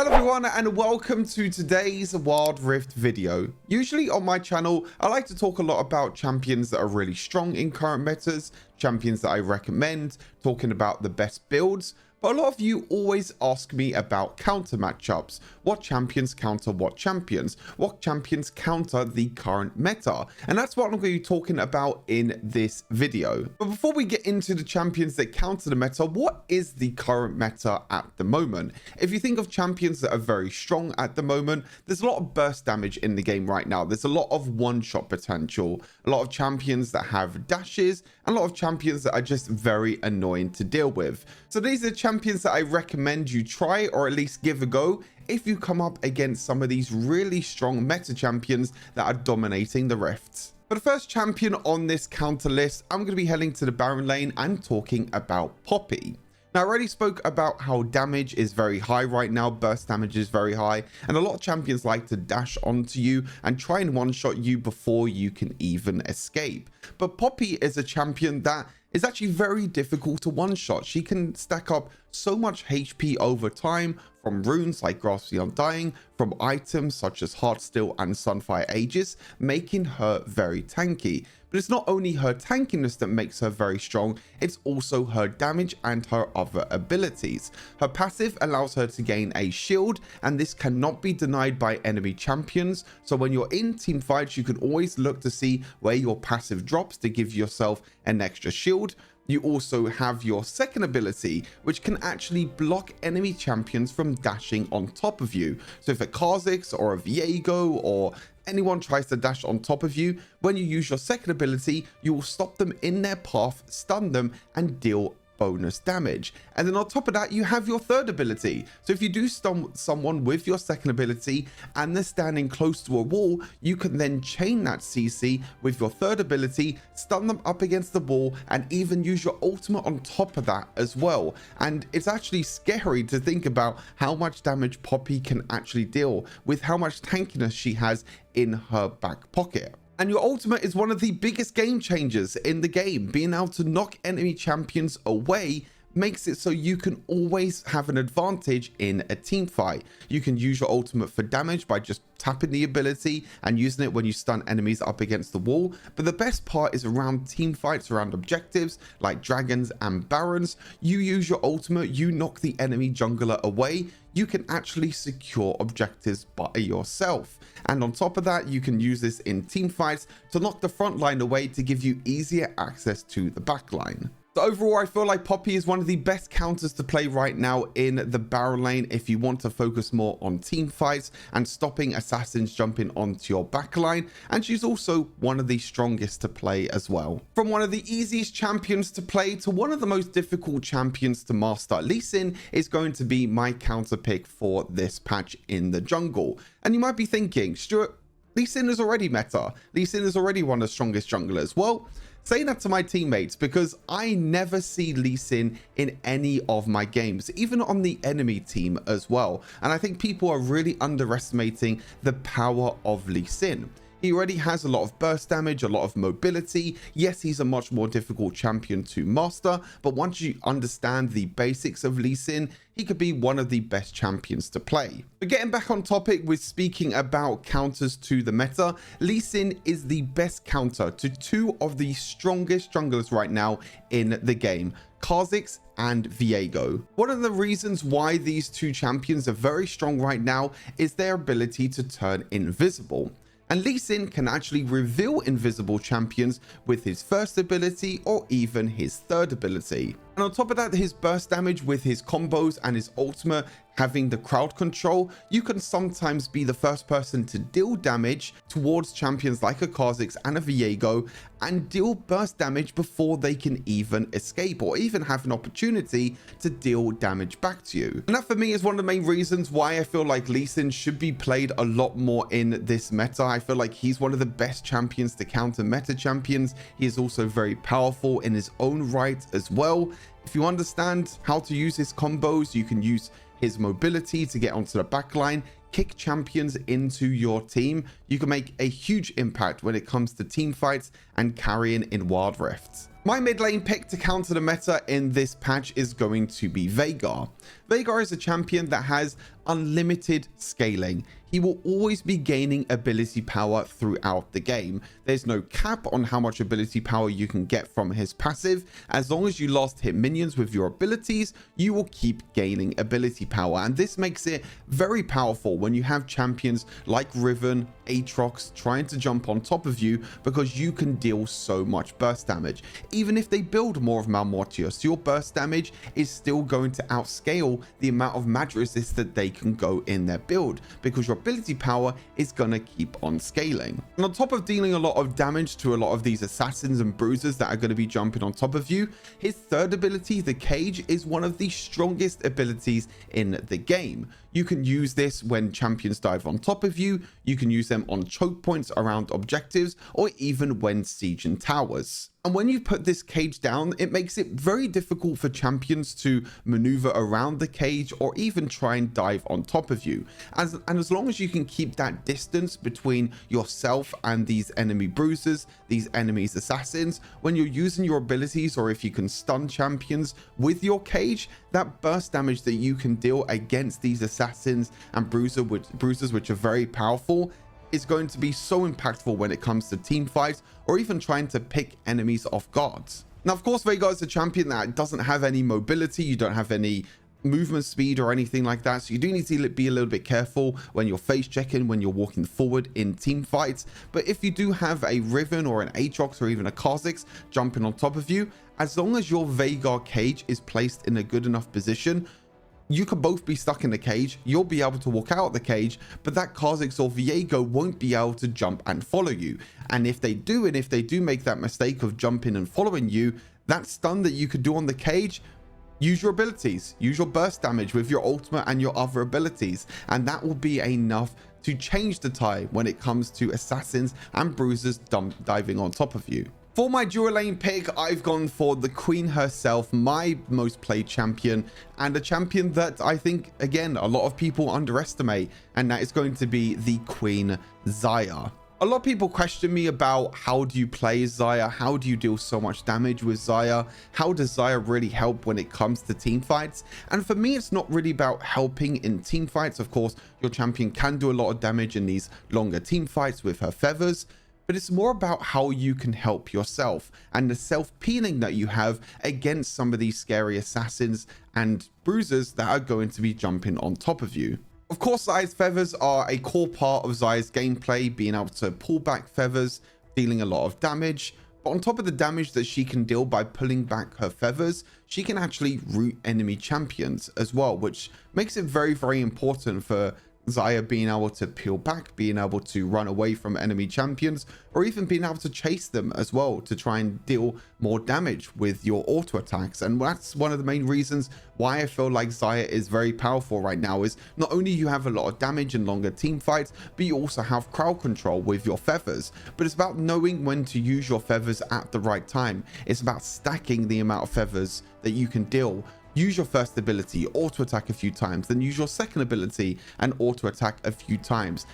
Hello everyone and welcome to today's Wild Rift video. Usually on my channel, I like to talk a lot about champions that are really strong in current metas, champions that I recommend, talking about the best builds. But a lot of you always ask me about counter matchups. What champions counter what champions? What champions counter the current meta? And that's what I'm going to be talking about in this video. But before we get into the champions that counter the meta, what is the current meta at the moment? If you think of champions that are very strong at the moment, there's a lot of burst damage in the game right now. There's a lot of one-shot potential, a lot of champions that have dashes, and a lot of champions that are just very annoying to deal with. So these are champions that I recommend you try or at least give a go if you come up against some of these really strong meta champions that are dominating the rifts. For the first champion on this counter list, I'm going to be heading to the Baron lane and talking about Poppy. Now, I already spoke about how damage is very high right now, burst damage is very high, and a lot of champions like to dash onto you and try and one-shot you before you can even escape. But Poppy is a champion that is actually very difficult to one-shot. She can stack up so much HP over time from runes like Grasp the Undying, from items such as Heartsteel and Sunfire Aegis, making her very tanky. But it's not only her tankiness that makes her very strong, it's also her damage and her other abilities. Her passive allows her to gain a shield, and this cannot be denied by enemy champions. So when you're in team fights, you can always look to see where your passive drops to give yourself an extra shield. You also have your second ability, which can actually block enemy champions from dashing on top of you. So if a Kha'Zix or a Veigar or anyone tries to dash on top of you, when you use your second ability, you will stop them in their path, stun them, and deal bonus damage. And then on top of that, you have your third ability. So if you do stun someone with your second ability and they're standing close to a wall, you can then chain that CC with your third ability, stun them up against the wall, and even use your ultimate on top of that as well. And it's actually scary to think about how much damage Poppy can actually deal with how much tankiness she has in her back pocket. And your ultimate is one of the biggest game changers in the game. Being able to knock enemy champions away makes it so you can always have an advantage in a team fight. You can use your ultimate for damage by just tapping the ability and using it when you stun enemies up against the wall. But the best part is around team fights, around objectives like dragons and barons. You use your ultimate, you knock the enemy jungler away, you can actually secure objectives by yourself. And on top of that, you can use this in team fights to knock the front line away to give you easier access to the back line. So overall, I feel like Poppy is one of the best counters to play right now in the Baron lane if you want to focus more on team fights and stopping assassins jumping onto your backline. And she's also one of the strongest to play as well. From one of the easiest champions to play to one of the most difficult champions to master, Lee Sin is going to be my counter pick for this patch in the jungle. And you might be thinking, Stuart, Lee Sin is already meta. Lee Sin is already one of the strongest junglers. Well, saying that to my teammates, because I never see Lee Sin in any of my games, even on the enemy team as well. And I think people are really underestimating the power of Lee Sin. He already has a lot of burst damage, a lot of mobility. Yes, he's a much more difficult champion to master, but once you understand the basics of Lee Sin, he could be one of the best champions to play. But getting back on topic with speaking about counters to the meta, Lee Sin is the best counter to two of the strongest junglers right now in the game, Kha'Zix and Veigar. One of the reasons why these two champions are very strong right now is their ability to turn invisible. And Lee Sin can actually reveal invisible champions with his first ability or even his third ability. And on top of that, his burst damage with his combos and his ultimate having the crowd control, you can sometimes be the first person to deal damage towards champions like a Kha'Zix and a Veigar and deal burst damage before they can even escape or even have an opportunity to deal damage back to you. And that for me is one of the main reasons why I feel like Lee Sin should be played a lot more in this meta. I feel like he's one of the best champions to counter meta champions. He is also very powerful in his own right as well. If you understand how to use his combos, you can use his mobility to get onto the backline, kick champions into your team. You can make a huge impact when it comes to team fights and carrying in Wild Rift. My mid lane pick to counter the meta in this patch is going to be Veigar. Veigar is a champion that has unlimited scaling. He will always be gaining ability power throughout the game. There's no cap on how much ability power you can get from his passive. As long as you last hit minions with your abilities, you will keep gaining ability power. And this makes it very powerful when you have champions like Riven, Aatrox trying to jump on top of you, because you can deal so much burst damage. Even if they build more of Malmortius, your burst damage is still going to outscale the amount of mag resist that they can go in their build, because your ability power is going to keep on scaling. And on top of dealing a lot of damage to a lot of these assassins and bruisers that are going to be jumping on top of you, his third ability, the Cage, is one of the strongest abilities in the game. You can use this when champions dive on top of you, you can use them on choke points around objectives, or even when sieging towers. And when you put this Cage down, it makes it very difficult for champions to maneuver around the Cage or even try and dive on top of you. And as long as you can keep that distance between yourself and these enemy bruisers, these enemies assassins, when you're using your abilities, or if you can stun champions with your Cage, that burst damage that you can deal against these assassins and bruisers, which are very powerful, is going to be so impactful when it comes to team fights or even trying to pick enemies off guard. Now, of course, Veigar is a champion that doesn't have any mobility. You don't have any movement speed or anything like that, so you do need to be a little bit careful when you're face checking, when you're walking forward in team fights. But if you do have a Riven or an Aatrox or even a Kha'Zix jumping on top of you, as long as your Veigar Cage is placed in a good enough position, you could both be stuck in the cage. You'll be able to walk out the cage, but that Kha'Zix or Veigar won't be able to jump and follow you. And if they do, make that mistake of jumping and following you, that stun that you could do on the cage, use your abilities, use your burst damage with your ultimate and your other abilities, and that will be enough to change the tide when it comes to assassins and bruisers diving on top of you. For my dual lane pick, I've gone for the Queen herself, my most played champion, and a champion that I think, again, a lot of people underestimate, and that is going to be the Queen Xayah. A lot of people question me about how do you play Xayah, how do you deal so much damage with Xayah, how does Xayah really help when it comes to team fights? And for me, it's not really about helping in team fights. Of course, your champion can do a lot of damage in these longer team fights with her feathers, but it's more about how you can help yourself and the self-peeling that you have against some of these scary assassins and bruisers that are going to be jumping on top of you. Of course, Xayah's feathers are a core part of Xayah's gameplay, being able to pull back feathers, dealing a lot of damage. But on top of the damage that she can deal by pulling back her feathers, she can actually root enemy champions as well, which makes it very, very important for Xayah being able to peel back, being able to run away from enemy champions, or even being able to chase them as well to try and deal more damage with your auto attacks. And that's one of the main reasons why I feel like Xayah is very powerful right now, is not only you have a lot of damage in longer team fights, but you also have crowd control with your feathers. But it's about knowing when to use your feathers at the right time. It's about stacking the amount of feathers that you can deal. Use your first ability, auto attack a few times, then use your second ability and auto attack a few times.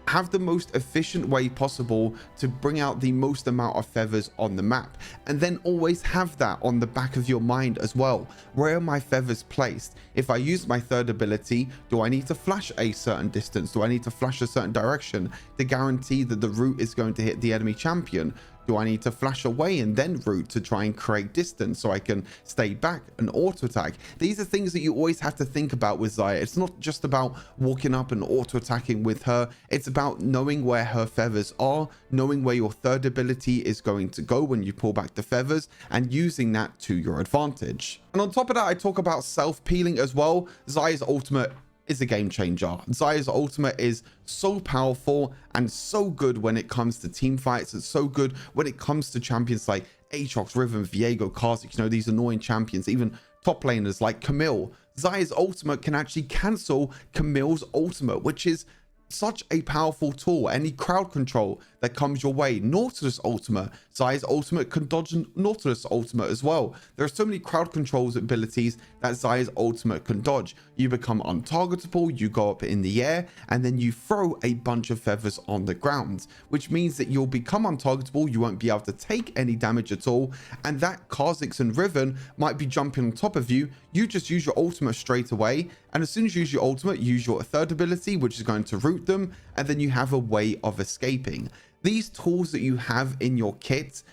Have the most efficient way possible to bring out the most amount of feathers on the map, and then always have that on the back of your mind as well. Where are my feathers placed? If I use my third ability, do I need to flash a certain distance? Do I need to flash a certain direction to guarantee that the root is going to hit the enemy champion? Do I need to flash away and then root to try and create distance so I can stay back and auto attack? These are things that you always have to think about with Xayah. It's not just about walking up and auto attacking with her. It's about knowing where her feathers are, knowing where your third ability is going to go when you pull back the feathers, and using that to your advantage. And on top of that, I talk about self-peeling as well. Xayah's ultimate is a game changer. Xayah's ultimate is so powerful and so good when it comes to team fights. It's so good when it comes to champions like Aatrox, Riven, Veigar, Kha'Zix, you know, these annoying champions, even top laners like Camille. Xayah's ultimate can actually cancel Camille's ultimate, which is such a powerful tool. Any crowd control that comes your way. Nautilus ultimate, Xayah's ultimate can dodge Nautilus ultimate as well. There are so many crowd controls abilities that Xayah's ultimate can dodge. You become untargetable, you go up in the air, and then you throw a bunch of feathers on the ground, which means that you'll become untargetable, you won't be able to take any damage at all, and that Kha'Zix and Riven might be jumping on top of you. You just use your ultimate straight away, and as soon as you use your ultimate, use your third ability, which is going to root them, and then you have a way of escaping. These tools that you have in your kit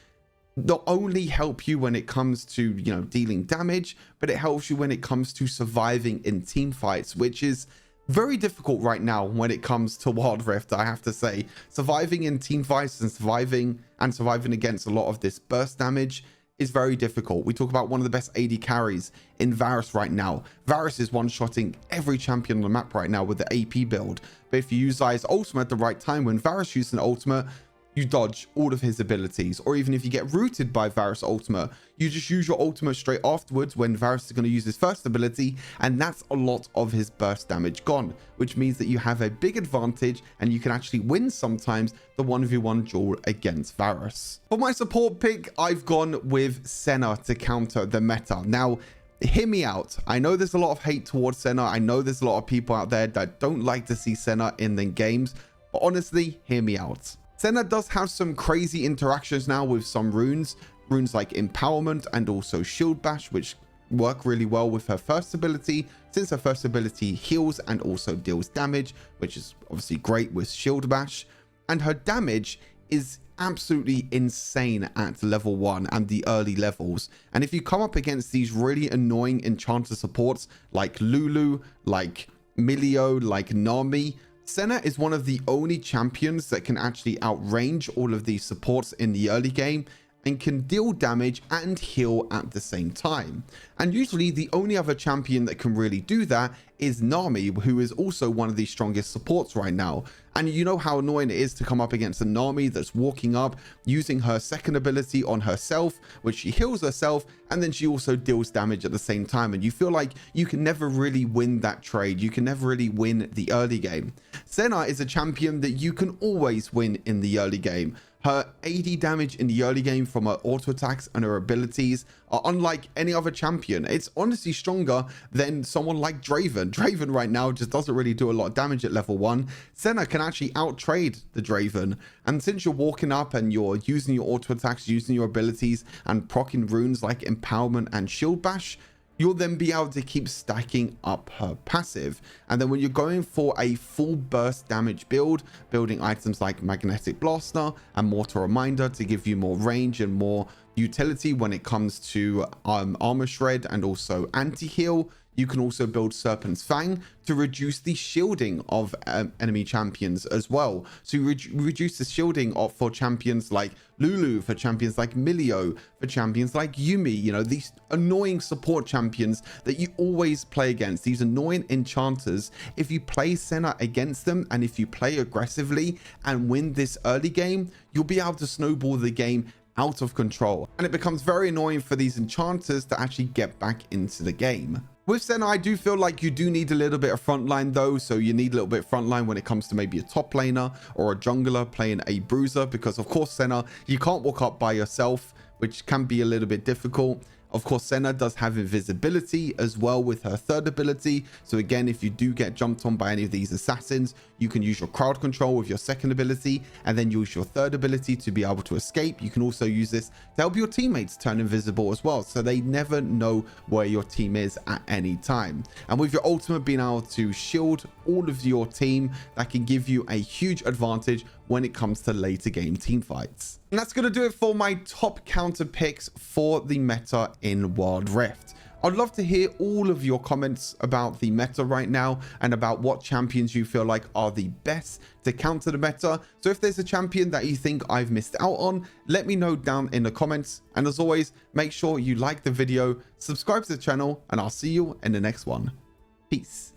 not only help you when it comes to, dealing damage, but it helps you when it comes to surviving in team fights, which is very difficult right now when it comes to Wild Rift, I have to say. Surviving in team fights and surviving against a lot of this burst damage is very difficult. We talk about one of the best AD carries in Varus right now. Varus is one-shotting every champion on the map right now with the AP build. But if you use Xayah's ultimate at the right time, when Varus uses an ultimate, you dodge all of his abilities. Or even if you get rooted by Varus ultimate, you just use your ultimate straight afterwards when Varus is going to use his first ability, and that's a lot of his burst damage gone, which means that you have a big advantage and you can actually win sometimes the 1v1 duel against Varus. For my support pick, I've gone with Senna to counter the meta. Now, hear me out. I know there's a lot of hate towards Senna. I know there's a lot of people out there that don't like to see Senna in the games, but honestly, hear me out. Senna does have some crazy interactions now with some runes like Empowerment and also Shield Bash, which work really well with her first ability, since her first ability heals and also deals damage, which is obviously great with Shield Bash. And her damage is absolutely insane at level 1 and the early levels. And if you come up against these really annoying enchanter supports like Lulu, like Milio, like Nami, Senna is one of the only champions that can actually outrange all of these supports in the early game and can deal damage and heal at the same time. And usually the only other champion that can really do that is Nami, who is also one of the strongest supports right now. And you know how annoying it is to come up against a Nami that's walking up, using her second ability on herself, which she heals herself, and then she also deals damage at the same time. And you feel like you can never really win that trade. You can never really win the early game. Senna is a champion that you can always win in the early game. Her AD damage in the early game from her auto attacks and her abilities are unlike any other champion. It's honestly stronger than someone like Draven. Draven right now just doesn't really do a lot of damage at level 1. Senna can actually outtrade the Draven. And since you're walking up and you're using your auto attacks, using your abilities and proccing runes like Empowerment and Shield Bash, you'll then be able to keep stacking up her passive. And then when you're going for a full burst damage build, building items like Magnetic Blaster and Mortar Reminder to give you more range and more utility when it comes to armor shred and also anti-heal, you can also build Serpent's Fang to reduce the shielding of enemy champions as well. So you reduce the shielding for champions like Lulu, for champions like Milio, for champions like Yumi, these annoying support champions that you always play against, these annoying enchanters. If you play Senna against them and if you play aggressively and win this early game, you'll be able to snowball the game out of control. And it becomes very annoying for these enchanters to actually get back into the game. With Senna, I do feel like you do need a little bit of frontline though. So you need a little bit of frontline when it comes to maybe a top laner or a jungler playing a bruiser, because of course Senna, you can't walk up by yourself, which can be a little bit difficult. Of course, Senna does have invisibility as well with her third ability. So again, if you do get jumped on by any of these assassins, you can use your crowd control with your second ability and then use your third ability to be able to escape. You can also use this to help your teammates turn invisible as well, so they never know where your team is at any time. And with your ultimate being able to shield all of your team, that can give you a huge advantage when it comes to later game team fights. And that's going to do it for my top counter picks for the meta in Wild Rift. I'd love to hear all of your comments about the meta right now and about what champions you feel like are the best to counter the meta. So if there's a champion that you think I've missed out on, let me know down in the comments. And as always, make sure you like the video, subscribe to the channel, and I'll see you in the next one. Peace.